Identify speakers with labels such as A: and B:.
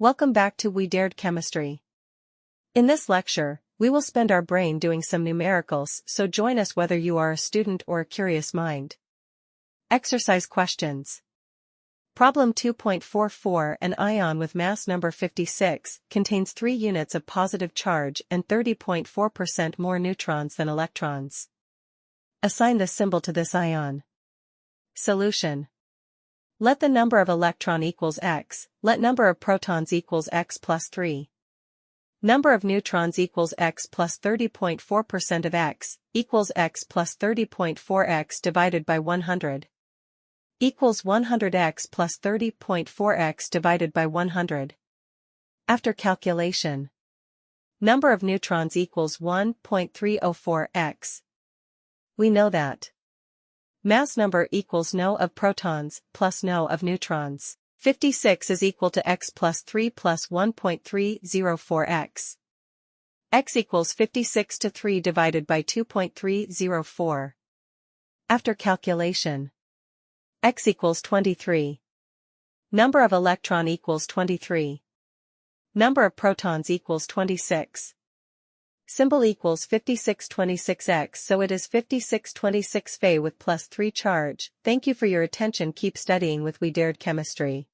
A: Welcome back to We Dared Chemistry. In this lecture, we will spend our brain doing some numericals, so join us whether you are a student or a curious mind. Exercise questions. Problem 2.44. An ion with mass number 56 contains 3 units of positive charge and 30.4% more neutrons than electrons. Assign the symbol to this ion. Solution. Let the number of electron equals x, let number of protons equals x plus 3. Number of neutrons equals x plus 30.4% of x, equals x plus 30.4x divided by 100. Equals 100x plus 30.4x divided by 100. After calculation. Number of neutrons equals 1.304x. We know that mass number equals no of protons plus no of neutrons. 56 is equal to x plus 3 plus 1.304x. X equals 56 to 3 divided by 2.304. After calculation. X equals 23. Number of electron equals 23. Number of protons equals 26. Symbol equals 5626x, so it is 5626 Fe with plus 3 charge. Thank you for your attention. Keep studying with We Dared Chemistry.